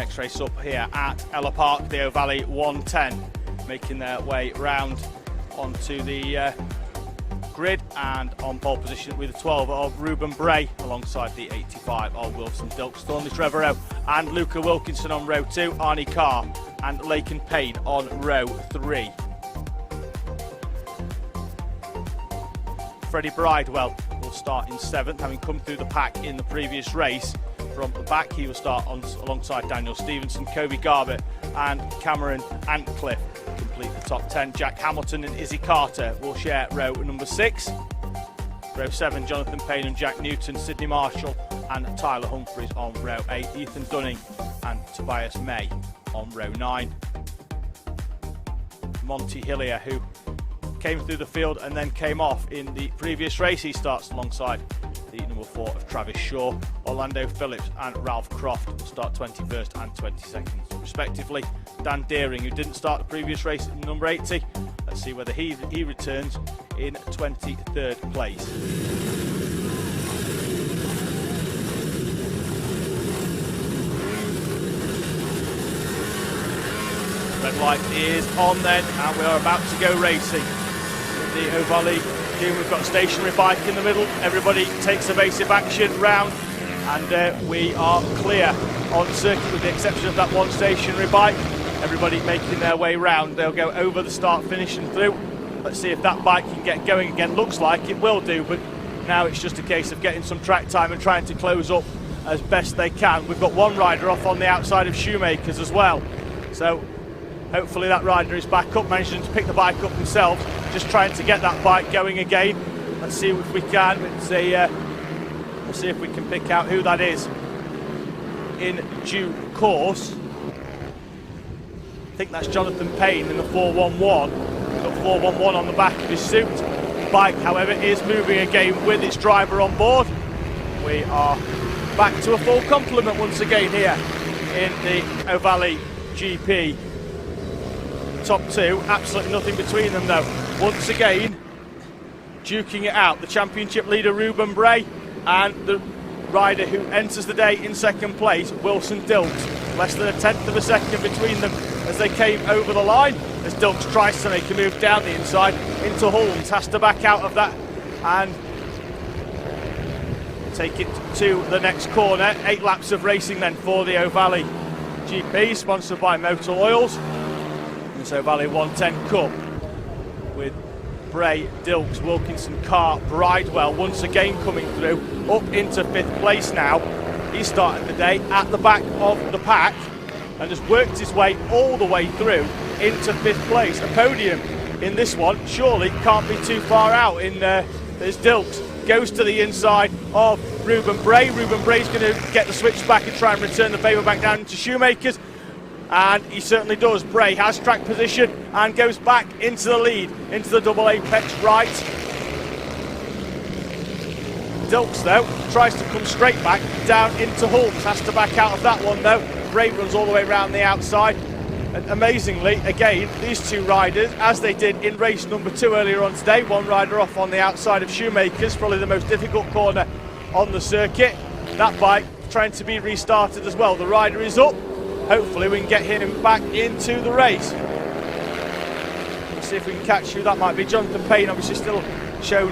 Next race up here at Ellough Park, the Ohvale 110, making their way round onto the grid, and on pole position with the 12 of Ruben Bray alongside the 85 of Wilson Dilks, Thornley Trevorrow and Luca Wilkinson on row 2, Arnie Carr and Laken Payne on row 3. Freddie Bridewell will start in 7th, having come through the pack in the previous race. From the back, he will start alongside Daniel Stevenson, Kobe Garbutt and Cameron Antcliffe. Complete the top 10. Jack Hamilton and Izzy Carter will share row number 6. Row 7, Jonathan Payne and Jack Newton, Sydney Marshall and Tyler Humphries on row 8, Ethan Dunning and Tobias May on row 9. Monty Hillier, who came through the field and then came off in the previous race, he starts alongside the number 4 of Travis Shaw. Orlando Phillips and Ralph Croft will start 21st and 22nd respectively. Dan Deering, who didn't start the previous race in number 80, let's see whether he returns in 23rd place. Red light is on then, and we are about to go racing. In the Ohvale, we've got a stationary bike in the middle. Everybody takes evasive action round, and we are clear on circuit with the exception of that one stationary bike. Everybody making their way round. They'll go over the start, finish and through. Let's see if that bike can get going again. Looks like it will do, but now it's just a case of getting some track time and trying to close up as best they can. We've got one rider off on the outside of Shoemakers as well, so hopefully that rider is back up, managing to pick the bike up himself, just trying to get that bike going again. Let's see if we can. We'll see if we can pick out who that is in due course. I think that's Jonathan Payne in the 411. Got 411 on the back of his suit. The bike, however, is moving again with its driver on board. We are back to a full complement once again here in the Ohvale GP. Top 2, absolutely nothing between them though. Once again, duking it out, the championship leader Ruben Bray and the rider who enters the day in 2nd place, Wilson Dilks. Less than a 1/10 of a second between them as they came over the line. As Dilks tries to make a move down the inside into Holmes, has to back out of that and take it to the next corner. 8 laps of racing then for the Ohvale GP, sponsored by Motor Oils. This Ohvale 110 Cup with Bray, Dilks, Wilkinson, Carr, Bridewell once again coming through up into 5th place now. He started the day at the back of the pack and has worked his way all the way through into 5th place. A podium in this one surely can't be too far out. There's Dilks, goes to the inside of Ruben Bray. Ruben Bray's going to get the switch back and try and return the favour back down into Shoemakers. And he certainly does. Bray has track position and goes back into the lead, into the double apex right. Dilks, though, tries to come straight back down into Holmes, has to back out of that one, though. Bray runs all the way around the outside. And amazingly, again, these two riders, as they did in race number 2 earlier on today, one rider off on the outside of Shoemakers, probably the most difficult corner on the circuit. That bike trying to be restarted as well. The rider is up. Hopefully we can get him back into the race. Let's see if we can catch who that might be. Jonathan Payne obviously still shown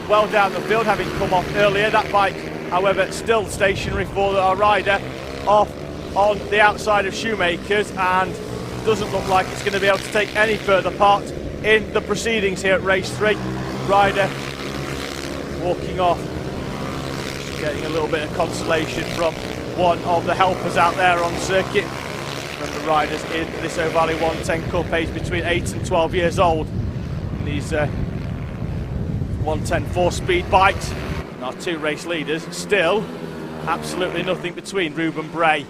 well down the field, having come off earlier. That bike, however, still stationary for our rider off on the outside of Shoemakers, and doesn't look like it's going to be able to take any further part in the proceedings here at race 3. Rider walking off, getting a little bit of consolation from one of the helpers out there on circuit. From the riders in this Ohvale 110 Cup, aged between 8 and 12 years old. And these 110 4-speed bikes. And our 2 race leaders, still absolutely nothing between Ruben Bray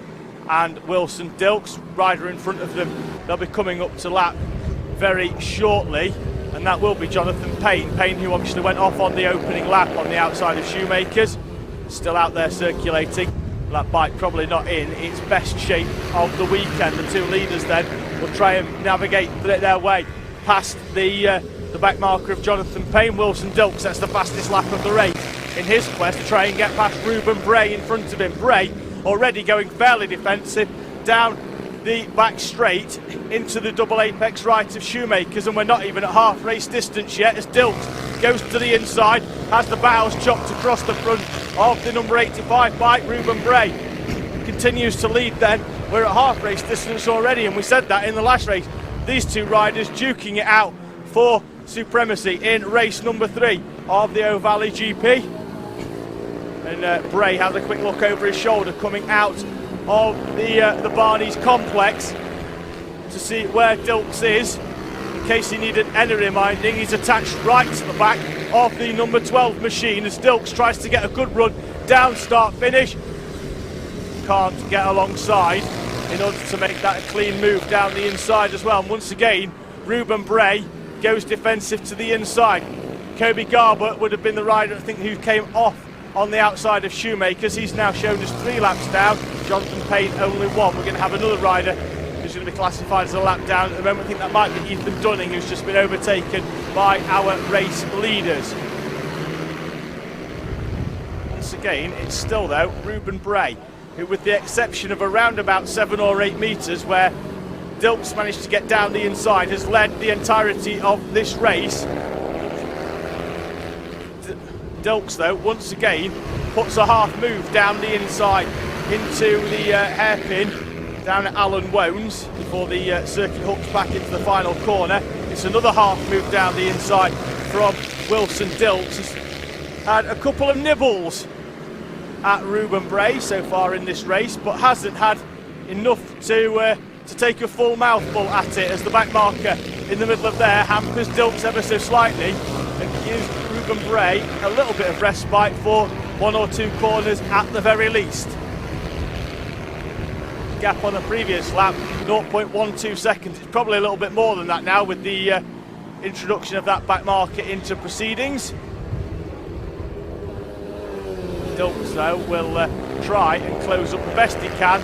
and Wilson Dilks. Rider in front of them, they'll be coming up to lap very shortly, and that will be Jonathan Payne. Payne, who obviously went off on the opening lap on the outside of Shoemakers, still out there circulating. That bike probably not in its best shape of the weekend. The 2 leaders then will try and navigate their way past the back marker of Jonathan Payne. Wilson Dilks, that's the fastest lap of the race in his quest to try and get past Ruben Bray in front of him. Bray already going fairly defensive down the back straight into the double apex right of Shoemakers, and we're not even at half race distance yet as Dilks goes to the inside, has the bows chopped across the front of the number 85 bike. Ruben Bray continues to lead then. We're at half race distance already, and we said that in the last race. These two riders duking it out for supremacy in race number 3 of the Ohvale GP. And Bray has a quick look over his shoulder coming out of the Barney's complex to see where Dilks is. In case he needed any reminding, he's attached right to the back of the number 12 machine as Dilks tries to get a good run down, start, finish. Can't get alongside in order to make that a clean move down the inside as well. And once again, Ruben Bray goes defensive to the inside. Kobe Garber would have been the rider, I think, who came off on the outside of Shoemakers. He's now shown us 3 laps down. Jonathan Payne only 1. We're going to have another rider who's going to be classified as a lap down. At the moment, I think that might be Ethan Dunning, who's just been overtaken by our race leaders. Once again, it's still, though, Ruben Bray, who, with the exception of around about 7 or 8 metres where Dilks managed to get down the inside, has led the entirety of this race. Dilks, though, once again puts a half move down the inside into the hairpin down at Alan Wones before the circuit hooks back into the final corner. It's another half move down the inside from Wilson Dilks. He's had a couple of nibbles at Ruben Bray so far in this race, but hasn't had enough to take a full mouthful at it, as the back marker in the middle of there hampers Dilks ever so slightly and gives Ruben Bray a little bit of respite for 1 or 2 corners at the very least. Gap on the previous lap, 0.12 seconds. It's probably a little bit more than that now with the introduction of that back marker into proceedings. Dilks, though, will try and close up the best he can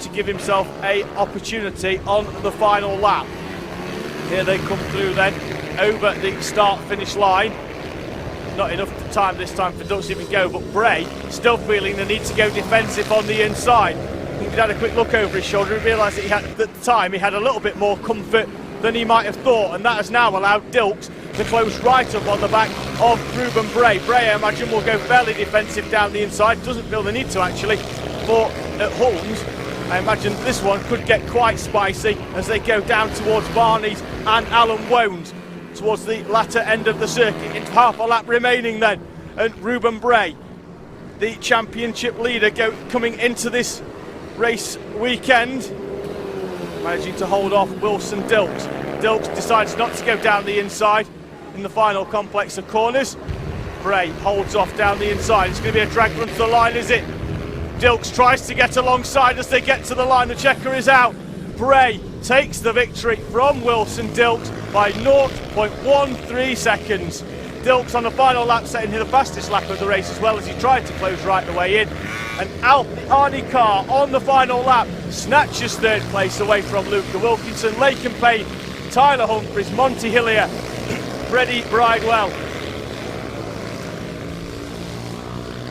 to give himself a opportunity on the final lap. Here they come through then over the start-finish line. Not enough time this time for Dilks to even go, but Bray still feeling the need to go defensive on the inside. He had a quick look over his shoulder and realised that he had, at the time, he had a little bit more comfort than he might have thought, and that has now allowed Dilks to close right up on the back of Ruben Bray. Bray, I imagine, will go fairly defensive down the inside. Doesn't feel the need to, actually, for at Holmes. I imagine this one could get quite spicy as they go down towards Barney's and Alan Wones towards the latter end of the circuit. It's half a lap remaining then, and Ruben Bray, the championship leader, coming into this race weekend, managing to hold off Wilson Dilks. Dilks decides not to go down the inside in the final complex of corners. Bray holds off down the inside. It's going to be a drag run to the line, is it? Dilks tries to get alongside as they get to the line. The checker is out. Bray takes the victory from Wilson Dilks by 0.13 seconds. Dilks on the final lap setting the fastest lap of the race as well as he tried to close right the way in. And Arnie Carr on the final lap snatches 3rd place away from Luca Wilkinson, Laken Payne, Tyler Humphries, Monty Hillier, Freddie Bridewell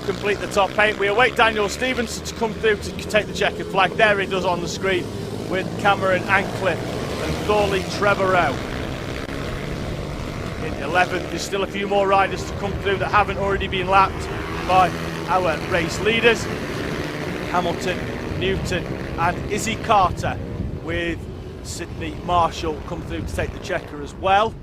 complete the top 8. We await Daniel Stevenson to come through to take the checkered flag. There he does on the screen with Cameron Ancliffe and Thorley Trevorrow in 11th. There's still a few more riders to come through that haven't already been lapped by our race leaders. Hamilton, Newton and Izzy Carter, with Sydney Marshall come through to take the checker as well.